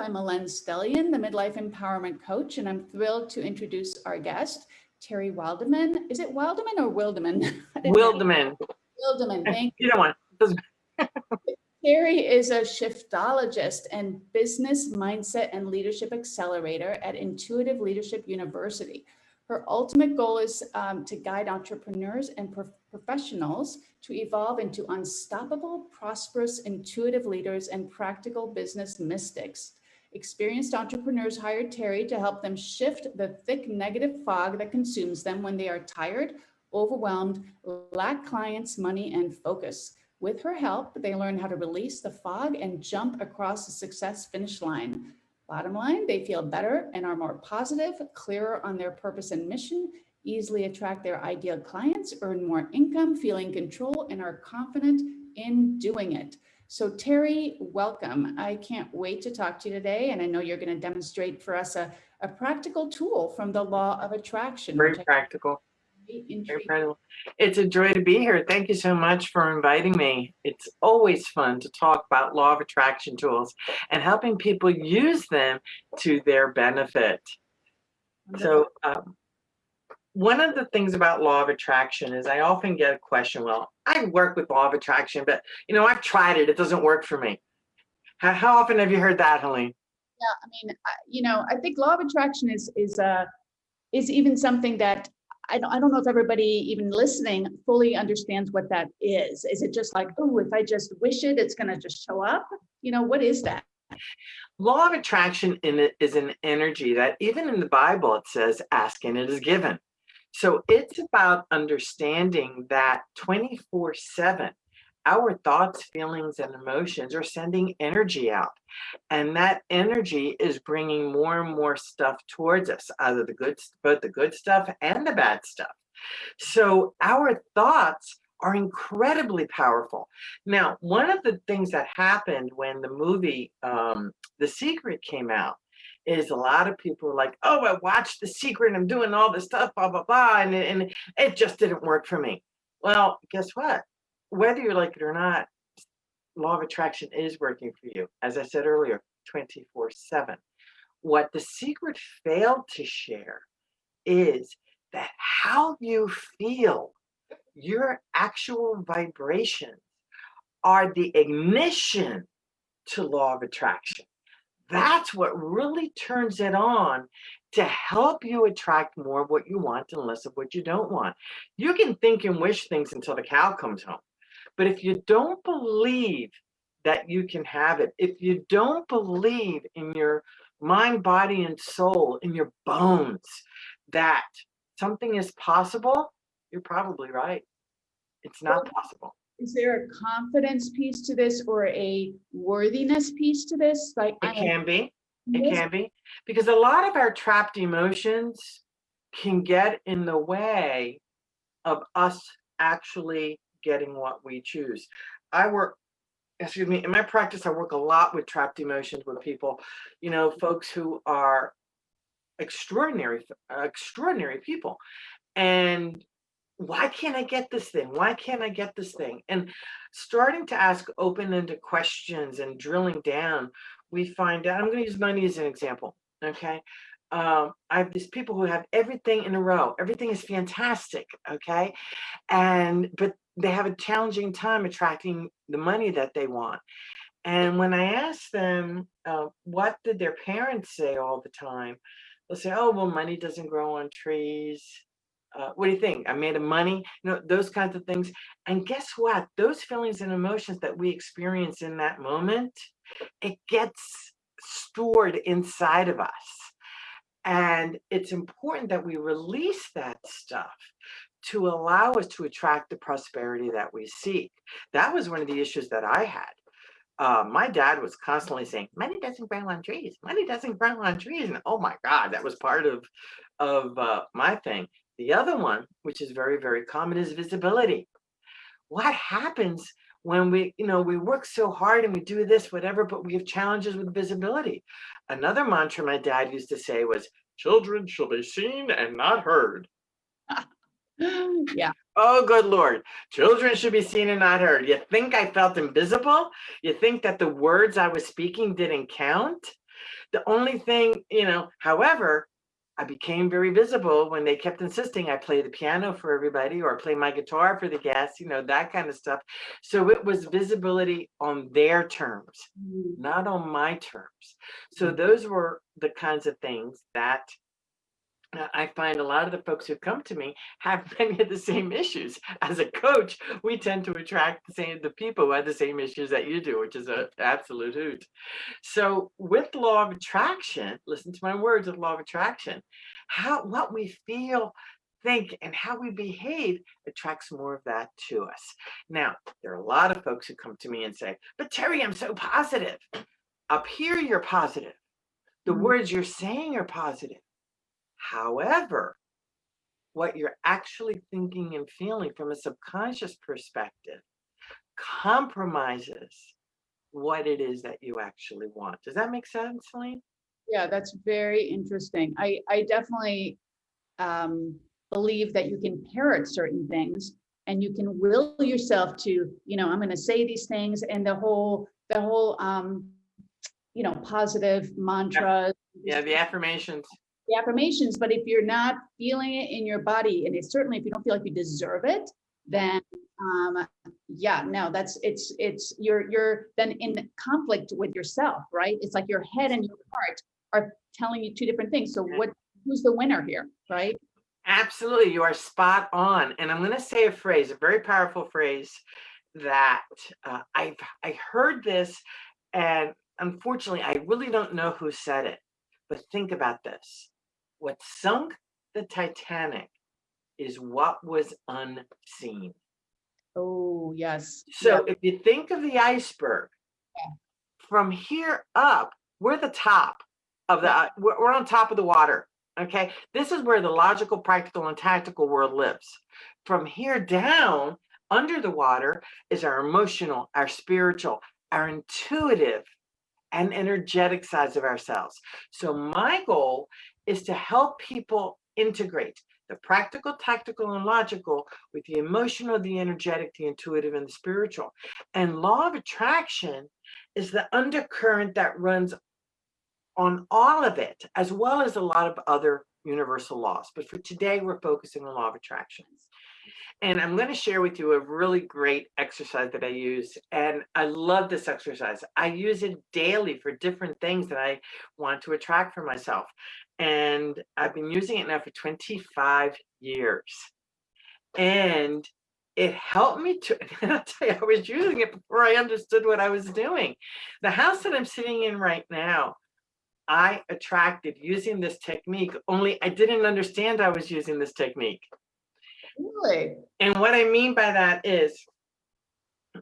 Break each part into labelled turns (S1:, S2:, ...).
S1: I'm Hélène, the Midlife Empowerment Coach, and I'm thrilled to introduce our guest, Terry Wildemann. Is it Wildemann or Wildemann?
S2: Wildemann.
S1: Wildemann, thank you.
S2: You don't want.
S1: Terry is a shiftologist and business mindset and leadership accelerator at Intuitive Leadership University. Her ultimate goal is to guide entrepreneurs and professionals to evolve into unstoppable, prosperous, intuitive leaders and practical business mystics. Experienced entrepreneurs hired Terry to help them shift the thick negative fog that consumes them when they are tired, overwhelmed, lack clients, money, and focus. With her help, they learn how to release the fog and jump across the success finish line. Bottom line, they feel better and are more positive, clearer on their purpose and mission, easily attract their ideal clients, earn more income, feel in control, and are confident in doing it. So Terry, welcome. I can't wait to talk to you today. And I know you're going to demonstrate for us a practical tool from the law of attraction.
S2: Very practical. It's a joy to be here. Thank you so much for inviting me. It's always fun to talk about law of attraction tools and helping people use them to their benefit. So one of the things about law of attraction is I often get a question, well, I work with law of attraction, but I've tried it. It doesn't work for me. How often have you heard that, Hélène?
S1: Yeah, I think law of attraction is even something that I don't know if everybody even listening fully understands what that is. Is it just like, oh, if I just wish it, it's going to just show up? What is that?
S2: Law of attraction is an energy that even in the Bible, it says, ask and it is given. So it's about understanding that 24/7, our thoughts, feelings, and emotions are sending energy out. And that energy is bringing more and more stuff towards us, either both the good stuff and the bad stuff. So our thoughts are incredibly powerful. Now, one of the things that happened when the movie The Secret came out is a lot of people were like, oh, I watched The Secret and I'm doing all this stuff, blah, blah, blah, and it just didn't work for me. Well, guess what? Whether you like it or not, law of attraction is working for you. As I said earlier, 24/7. What The Secret failed to share is that how you feel, your actual vibrations are the ignition to law of attraction. That's what really turns it on to help you attract more of what you want and less of what you don't want. You can think and wish things until the cow comes home. But if you don't believe that you can have it, if you don't believe in your mind, body, and soul, in your bones, that something is possible, you're probably right. It's not possible.
S1: Is there a confidence piece to this or a worthiness piece to this?
S2: It can be. It can be. Because a lot of our trapped emotions can get in the way of us actually getting what we choose. In my practice, I work a lot with trapped emotions with people, folks who are extraordinary people. And why can't I get this thing? Why can't I get this thing? And starting to ask open-ended questions and drilling down, we find out, I'm going to use money as an example. Okay. I have these people who have everything in a row. Everything is fantastic. Okay. But they have a challenging time attracting the money that they want. And when I ask them, what did their parents say all the time? They'll say, oh, well, money doesn't grow on trees. What do you think? I'm made of money, those kinds of things. And guess what? Those feelings and emotions that we experience in that moment, it gets stored inside of us. And it's important that we release that stuff to allow us to attract the prosperity that we seek. That was one of the issues that I had. My dad was constantly saying, money doesn't grow on trees. Money doesn't grow on trees. And oh my God, that was part of my thing. The other one, which is very, very common, is visibility. What happens when we work so hard and we do this, whatever, but we have challenges with visibility? Another mantra my dad used to say was, children shall be seen and not heard.
S1: Yeah.
S2: Oh, good Lord. Children should be seen and not heard. You think I felt invisible? You think that the words I was speaking didn't count? The only thing, however, I became very visible when they kept insisting I play the piano for everybody or play my guitar for the guests, that kind of stuff. So it was visibility on their terms, not on my terms. So those were the kinds of things that I find a lot of the folks who come to me have many of the same issues. As a coach, we tend to attract the people who have the same issues that you do, which is an absolute hoot. So with law of attraction, listen to my words of law of attraction, what we feel, think, and how we behave attracts more of that to us. Now, there are a lot of folks who come to me and say, but Terry, I'm so positive. Up here, you're positive. The words you're saying are positive. However, what you're actually thinking and feeling from a subconscious perspective compromises what it is that you actually want. Does that make sense, Hélène?
S1: Yeah, that's very interesting. I definitely believe that you can parrot certain things and you can will yourself to, I'm going to say these things, and the whole positive mantras.
S2: Yeah, the affirmations.
S1: But if you're not feeling it in your body, and it's certainly if you don't feel like you deserve it, then you're then in conflict with yourself, right? It's like your head and your heart are telling you two different things. So who's the winner here, right?
S2: Absolutely, you are spot on. And I'm going to say a phrase, a very powerful phrase that I heard this, and unfortunately, I really don't know who said it, but think about this. What sunk the Titanic is what was unseen.
S1: Oh, yes.
S2: So if you think of the iceberg, from here up, we're the top of we're on top of the water. Okay. This is where the logical, practical, and tactical world lives. From here down, under the water, is our emotional, our spiritual, our intuitive, and energetic sides of ourselves. So my goal is to help people integrate the practical, tactical, and logical with the emotional, the energetic, the intuitive, and the spiritual. And law of attraction is the undercurrent that runs on all of it, as well as a lot of other universal laws. But for today, we're focusing on law of attraction. And I'm going to share with you a really great exercise that I use. And I love this exercise. I use it daily for different things that I want to attract for myself. And I've been using it now for 25 years. And it helped me to, I'll tell you, I was using it before I understood what I was doing. The house that I'm sitting in right now, I attracted using this technique, only I didn't understand I was using this technique.
S1: Really?
S2: And what I mean by that is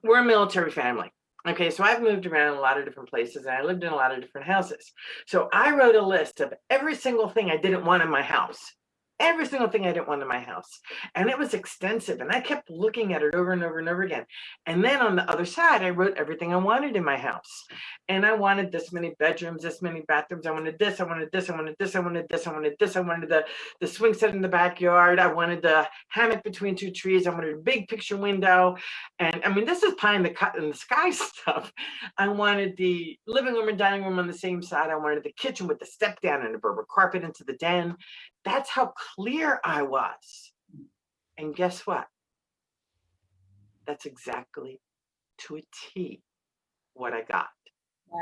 S2: we're a military family. Okay, so I've moved around a lot of different places and I lived in a lot of different houses. So I wrote a list of every single thing I didn't want in my house. Every single thing I didn't want in my house. And it was extensive. And I kept looking at it over and over and over again. And then on the other side, I wrote everything I wanted in my house. And I wanted this many bedrooms, this many bathrooms. I wanted this, I wanted this, I wanted this, I wanted this, I wanted this. I wanted the swing set in the backyard. I wanted the hammock between two trees. I wanted a big picture window. And I mean, this is pie in the sky stuff. I wanted the living room and dining room on the same side. I wanted the kitchen with the step down and a Berber carpet into the den. That's how clear I was. And guess what? That's exactly to a T what I got.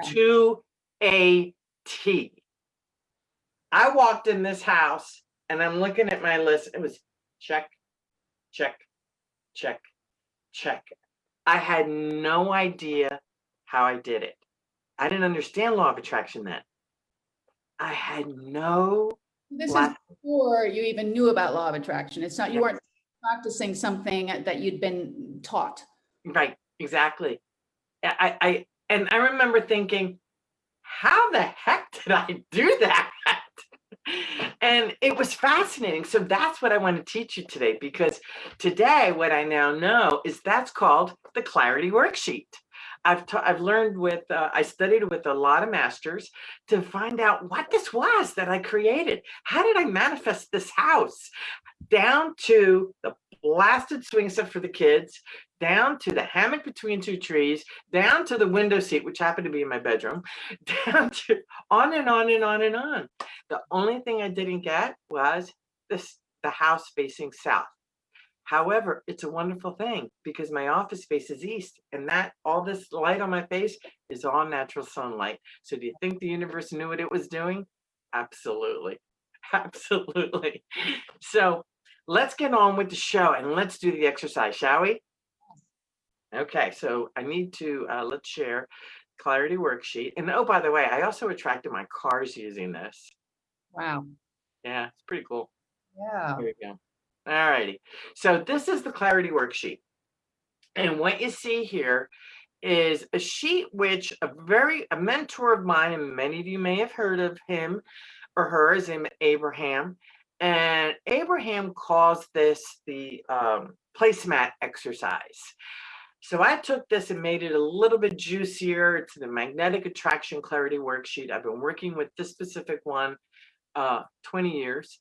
S2: Yeah. To a T. I walked in this house and I'm looking at my list. It was check, check, check, check. I had no idea how I did it. I didn't understand law of attraction then. I had no.
S1: This is before you even knew about law of attraction. It's not, you weren't practicing something that you'd been taught.
S2: Right, exactly. I remember thinking, how the heck did I do that? And it was fascinating. So that's what I want to teach you today, because today what I now know is that's called the Clarity Worksheet. I've learned with, I studied with a lot of masters to find out what this was that I created. How did I manifest this house? Down to the blasted swing set for the kids, down to the hammock between two trees, down to the window seat, which happened to be in my bedroom, down to on and on and on and on. The only thing I didn't get was the house facing south. However, it's a wonderful thing because my office faces east, and that all this light on my face is all natural sunlight. So do you think the universe knew what it was doing? Absolutely. Absolutely. So let's get on with the show and let's do the exercise, shall we? Okay, so I need to, let's share Clarity Worksheet. And oh, by the way, I also attracted my cars using this.
S1: Wow.
S2: Yeah, it's pretty cool.
S1: Yeah.
S2: Here we go. All righty. So this is the Clarity Worksheet. And what you see here is a sheet which a mentor of mine, and many of you may have heard of him or her, his name is Abraham. And Abraham calls this the Placemat Exercise. So I took this and made it a little bit juicier. It's the Magnetic Attraction Clarity Worksheet. I've been working with this specific one 20 years.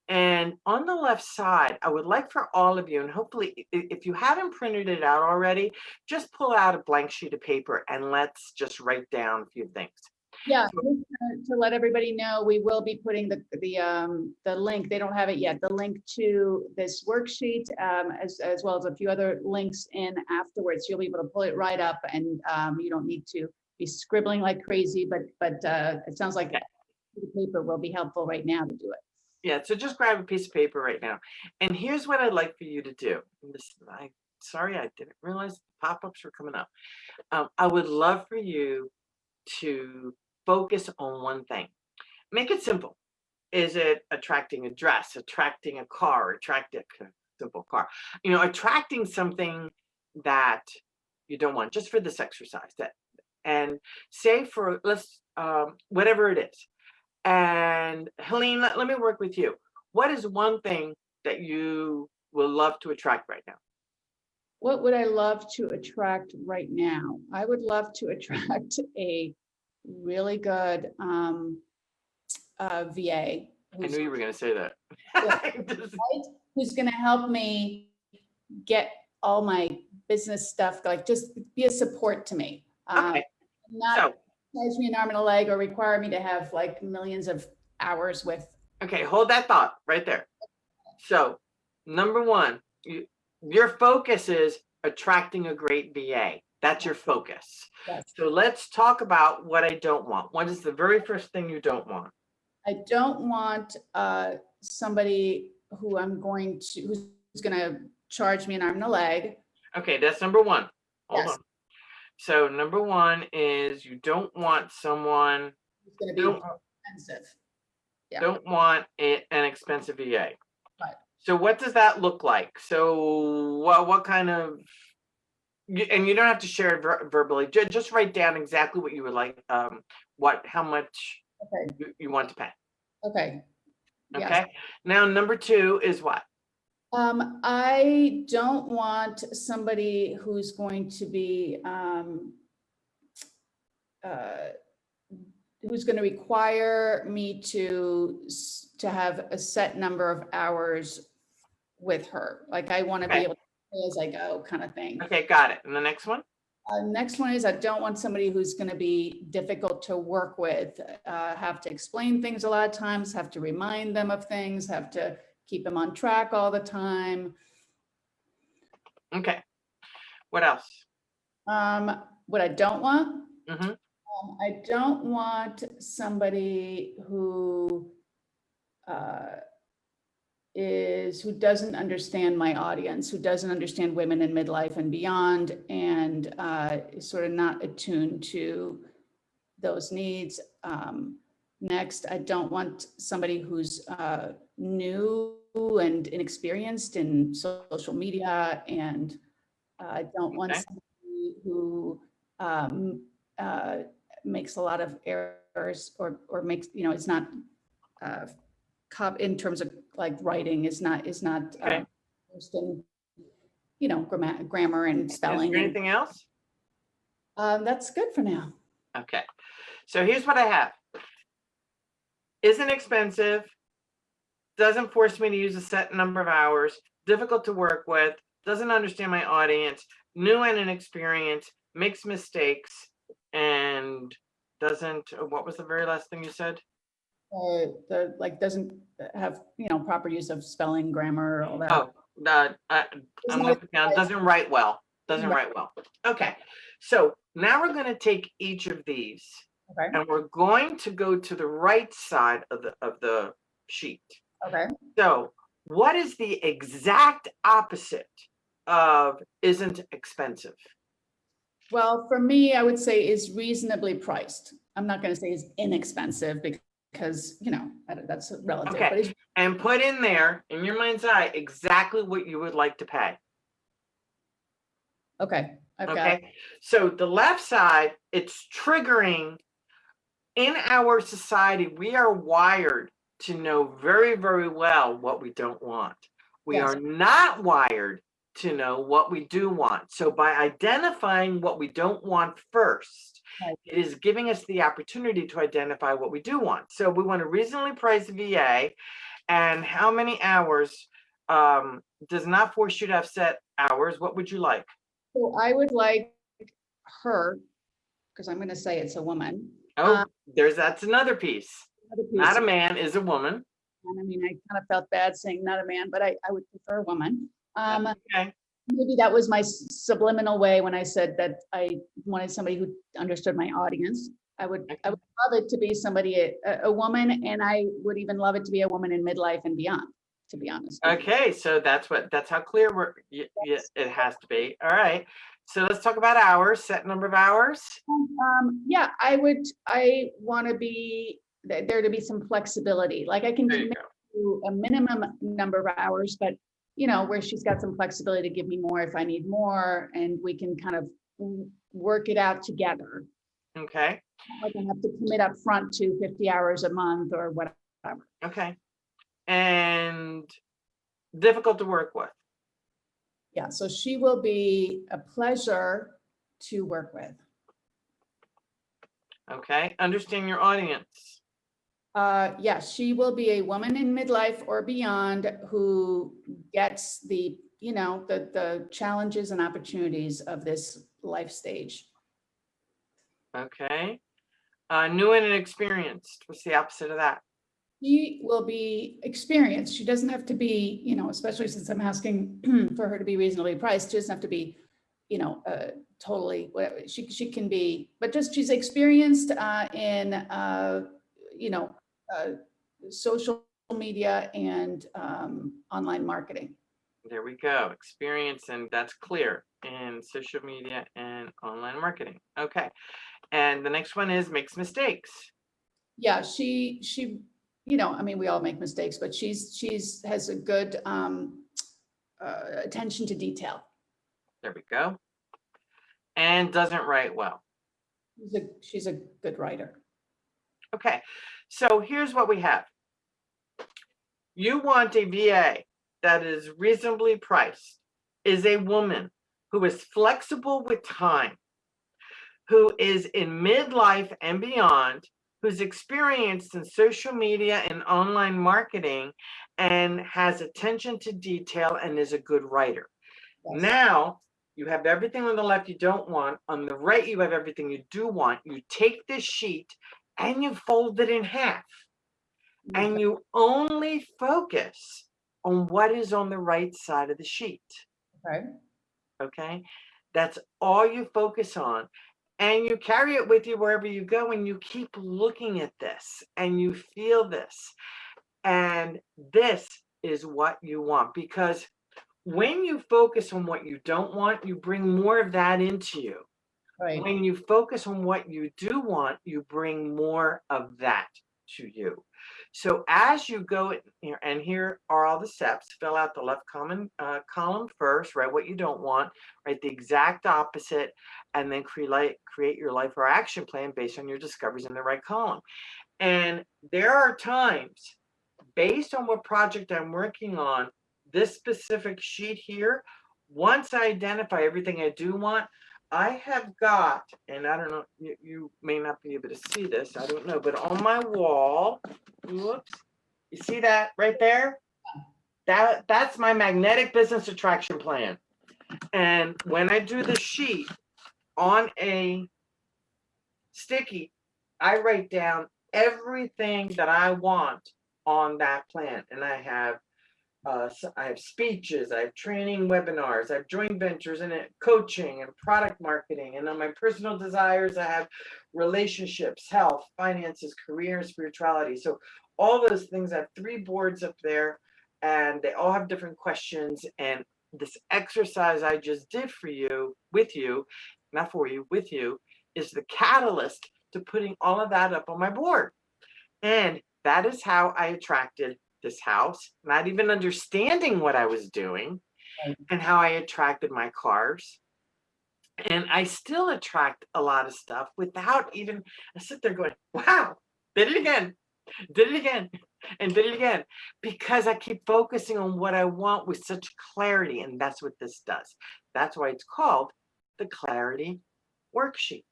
S2: And on the left side, I would like for all of you, and hopefully if you haven't printed it out already, just pull out a blank sheet of paper and let's just write down a few things.
S1: Yeah, to let everybody know, we will be putting the link. They don't have it yet. The link to this worksheet, as well as a few other links in afterwards. You'll be able to pull it right up, and you don't need to be scribbling like crazy. But it sounds like the paper will be helpful right now to do it.
S2: Yeah, so just grab a piece of paper right now. And here's what I'd like for you to do. Sorry, I didn't realize the pop-ups were coming up. I would love for you to focus on one thing. Make it simple. Is it attracting a dress, attracting a car, attracting a simple car? You know, attracting something that you don't want, just for this exercise. And say for, whatever it is. And Hélène, let me work with you. What is one thing that you will love to attract right now?
S1: What would I love to attract right now? I would love to attract a really good VA.
S2: I knew you were going to say that.
S1: Who's going to help me get all my business stuff, like just be a support to me.
S2: Okay.
S1: Not charge me an arm and a leg or require me to have like millions of hours with.
S2: Okay, hold that thought right there. So, number one, your focus is attracting a great VA. That's your focus.
S1: Yes.
S2: So let's talk about what I don't want. What is the very first thing you don't want?
S1: I don't want somebody who's going to charge me an arm and a leg.
S2: Okay, that's number one. Hold
S1: Yes.
S2: on. So number one is you don't want someone
S1: who's going to be expensive. Yeah.
S2: Don't want an expensive VA.
S1: Right.
S2: So what does that look like? So what kind of, and you don't have to share it verbally, just write down exactly what you would like, how much you want to pay.
S1: Okay.
S2: Okay.
S1: Yes.
S2: Now, number two is what?
S1: I don't want somebody who's going to be, who's going to require me to have a set number of hours with her. Like I want to be able to pay as I go kind of thing.
S2: Okay, got it. And the next one?
S1: Next one is I don't want somebody who's going to be difficult to work with, have to explain things a lot of times, have to remind them of things, have to keep them on track all the time.
S2: Okay. What else?
S1: What I don't want?
S2: Mm-hmm.
S1: I don't want somebody who doesn't understand my audience, who doesn't understand women in midlife and beyond, and is sort of not attuned to those needs. Next, I don't want somebody who's new and inexperienced in social media, and I don't want somebody who makes a lot of errors or makes, it's not in terms of like writing is not grammar and spelling.
S2: Is there anything else?
S1: That's good for now.
S2: Okay. So here's what I have. Isn't expensive, doesn't force me to use a set number of hours, difficult to work with, doesn't understand my audience, new and inexperienced, makes mistakes, and doesn't, what was the very last thing you said?
S1: The like doesn't have, proper use of spelling, grammar, all that.
S2: Oh, I'm going to put down, doesn't write well. Doesn't
S1: Right.
S2: write well. Okay. So now we're going to take each of these
S1: Okay.
S2: and we're going to go to the right side of the sheet.
S1: Okay.
S2: So what is the exact opposite of isn't expensive?
S1: Well, for me, I would say is reasonably priced. I'm not going to say is inexpensive because, that's relative.
S2: Okay.
S1: But it's,
S2: And put in there, in your mind's eye, exactly what you would like to pay.
S1: okay.
S2: Okay. So the left side, it's triggering. In our society, we are wired to know very, very well what we don't want. We
S1: Yes.
S2: are not wired to know what we do want. So by identifying what we don't want first,
S1: Right.
S2: it is giving us the opportunity to identify what we do want. So we want a reasonably priced VA, and how many hours does not force you to have set hours. What would you like?
S1: So I would like her, because I'm going to say it's a woman.
S2: Oh, that's another piece. Not a man, is a woman.
S1: And I mean, I kind of felt bad saying not a man, but I would prefer a woman.
S2: Okay.
S1: Maybe that was my subliminal way when I said that I wanted somebody who understood my audience. I would love it to be somebody, a woman, and I would even love it to be a woman in midlife and beyond, to be honest.
S2: Okay, so that's how clear it has to be. All right. So let's talk about hours, set number of hours.
S1: Yeah, I want to be there to be some flexibility. Like I can commit to a minimum number of hours, but where she's got some flexibility to give me more if I need more, and we can kind of work it out together.
S2: Okay.
S1: Like I have to commit up front to 50 hours a month or whatever.
S2: Okay. And difficult to work with.
S1: Yeah, so she will be a pleasure to work with.
S2: Okay. Understand your audience.
S1: Yeah, she will be a woman in midlife or beyond who gets the challenges and opportunities of this life stage.
S2: Okay. New and inexperienced. What's the opposite of that?
S1: She will be experienced. She doesn't have to be, especially since I'm asking for her to be reasonably priced, she doesn't have to be, totally whatever. She can be, but just she's experienced in, social media and online marketing.
S2: There we go. Experience, and that's clear, in social media and online marketing. Okay. And the next one is makes mistakes.
S1: Yeah, she I mean, we all make mistakes, but she's has a good attention to detail.
S2: There we go. And doesn't write well.
S1: She's a good writer.
S2: Okay, so here's what we have. You want a VA that is reasonably priced, is a woman who is flexible with time, who is in midlife and beyond, who's experienced in social media and online marketing, and has attention to detail and is a good writer. Yes. Now, you have everything on the left you don't want. On the right, you have everything you do want. You take this sheet and you fold it in half. Okay. And you only focus on what is on the right side of the sheet.
S1: Okay.
S2: Okay? That's all you focus on. And you carry it with you wherever you go, and you keep looking at this and you feel this. And this is what you want, because when you focus on what you don't want, you bring more of that into you. Right. When you focus on what you do want, you bring more of that to you. So as you go here, and here are all the steps. Fill out the left column first, write what you don't want, write the exact opposite, and then create your life or action plan based on your discoveries in the right column. And there are times, based on what project I'm working on, this specific sheet here, once I identify everything I do want, I have got, and I don't know, you may not be able to see this, I don't know, but on my wall, whoops, you see that right there? That's my magnetic business attraction plan. And when I do the sheet on a sticky, I write down everything that I want on that plan. And I have speeches, I have training webinars, I have joint ventures and coaching and product marketing. And on my personal desires, I have relationships, health, finances, career, and spirituality. So all those things, I have 3 boards up there, and they all have different questions. And this exercise I just did for you, with you, not for you, with you, is the catalyst to putting all of that up on my board. And that is how I attracted this house, not even understanding what I was doing, and how I attracted my cars. And I still attract a lot of stuff without even, I sit there going, wow, did it again, and did it again, because I keep focusing on what I want with such clarity. And that's what this does. That's why it's called the Clarity Worksheet.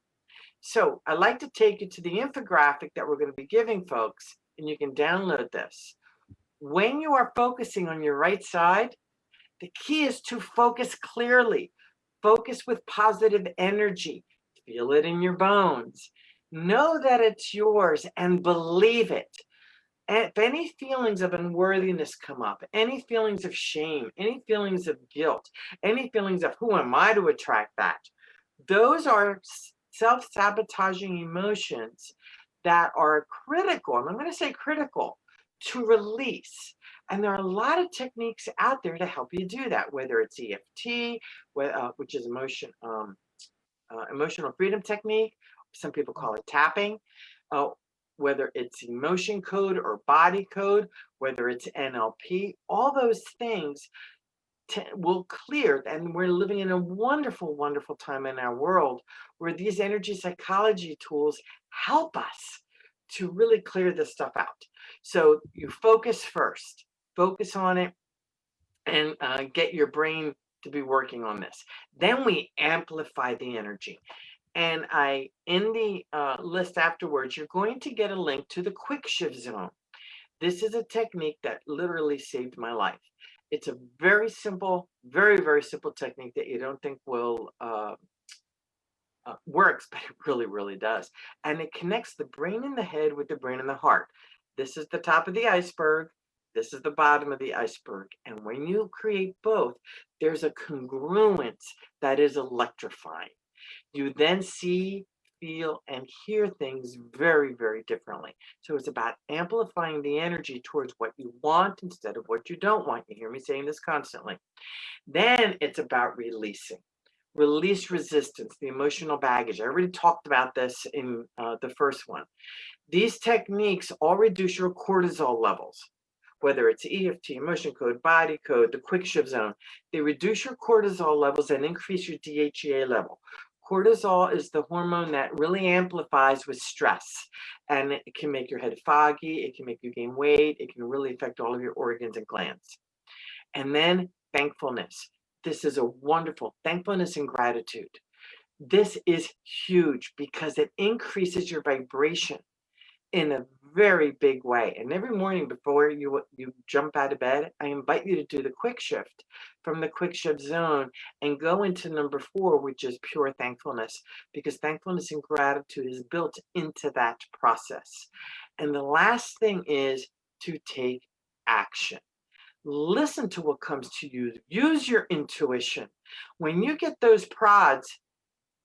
S2: So I'd like to take you to the infographic that we're going to be giving folks, and you can download this. When you are focusing on your right side, the key is to focus clearly. Focus with positive energy. Feel it in your bones. Know that it's yours and believe it. And if any feelings of unworthiness come up, any feelings of shame, any feelings of guilt, any feelings of who am I to attract that, those are self-sabotaging emotions that are critical, and I'm going to say critical, to release. And there are a lot of techniques out there to help you do that, whether it's EFT, which is emotional freedom technique. Some people call it tapping. Whether it's emotion code or body code, whether it's NLP, all those things will clear. And we're living in a wonderful, wonderful time in our world where these energy psychology tools help us to really clear this stuff out. So you focus first, focus on it, and get your brain to be working on this. Then we amplify the energy. And in the list afterwards, you're going to get a link to the quick shift zone. This is a technique that literally saved my life. It's a very simple, very, very simple technique that you don't think will works, but it really, really does. And it connects the brain and the head with the brain and the heart. This is the top of the iceberg. This is the bottom of the iceberg. And when you create both, there's a congruence that is electrifying. You then see, feel, and hear things very, very differently. So it's about amplifying the energy towards what you want instead of what you don't want. You hear me saying this constantly. Then it's about releasing. Release resistance, the emotional baggage. I already talked about this in the first one. These techniques all reduce your cortisol levels, whether it's EFT, emotion code, body code, the quick shift zone. They reduce your cortisol levels and increase your DHEA level. Cortisol is the hormone that really amplifies with stress, and it can make your head foggy, it can make you gain weight, it can really affect all of your organs and glands. And then thankfulness. This is a wonderful thankfulness and gratitude. This is huge because it increases your vibration in a very big way. And every morning before you jump out of bed, I invite you to do the quick shift from the quick shift zone and go into number 4, which is pure thankfulness, because thankfulness and gratitude is built into that process. And the last thing is to take action. Listen to what comes to you. Use your intuition. When you get those prods,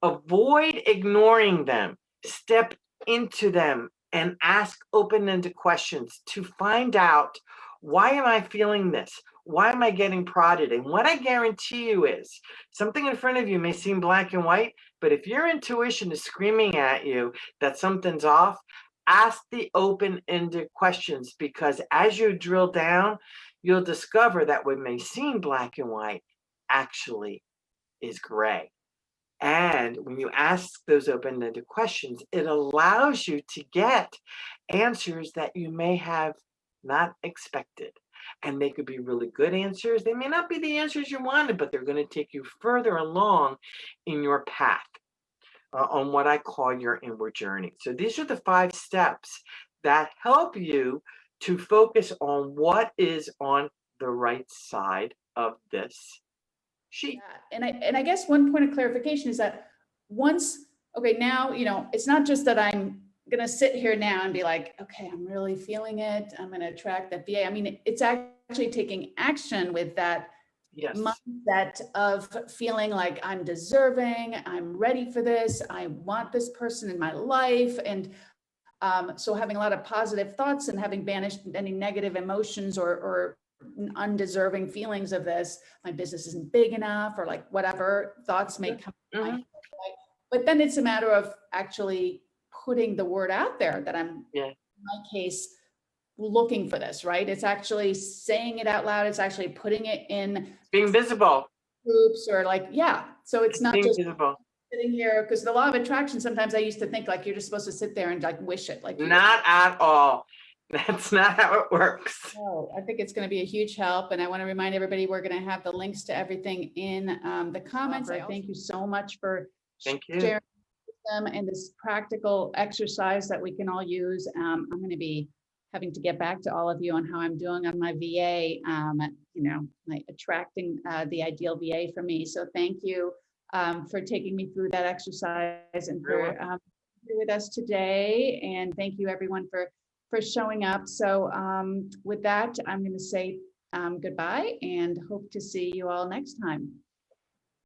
S2: avoid ignoring them. Step into them and ask open-ended questions to find out, why am I feeling this? Why am I getting prodded? And what I guarantee you is something in front of you may seem black and white, but if your intuition is screaming at you that something's off, ask the open-ended questions, because as you drill down, you'll discover that what may seem black and white actually is gray. And when you ask those open-ended questions, it allows you to get answers that you may have not expected. And they could be really good answers. They may not be the answers you wanted, but they're going to take you further along in your path on what I call your inward journey. So these are the 5 steps that help you to focus on what is on the right side of this sheet.
S1: And I guess one point of clarification is that once, okay, now, it's not just that I'm gonna sit here now and be like, okay, I'm really feeling it, I'm gonna attract that VA. I mean, it's actually taking action with that
S2: Yes.
S1: mindset of feeling like I'm deserving, I'm ready for this, I want this person in my life. And so having a lot of positive thoughts and having banished any negative emotions or undeserving feelings of this, my business isn't big enough, or like whatever thoughts may come to my head. But then it's a matter of actually putting the word out there that I'm, in my case, looking for this, right? It's actually saying it out loud. It's actually putting it in
S2: Being visible.
S1: Groups or like, so it's not
S2: Being
S1: just
S2: visible.
S1: sitting here, because the law of attraction, sometimes I used to think like you're just supposed to sit there and like wish it. Like
S2: not at all. That's not how it works.
S1: No, I think it's going to be a huge help. And I want to remind everybody, we're going to have the links to everything in the comments. I thank you so much for sharing them and this practical exercise that we can all use. I'm going to be having to get back to all of you on how I'm doing on my VA, like attracting the ideal VA for me. So thank you for taking me through that exercise and for with us today. And thank you everyone for showing up. So with that, I'm going to say goodbye and hope to see you all next time.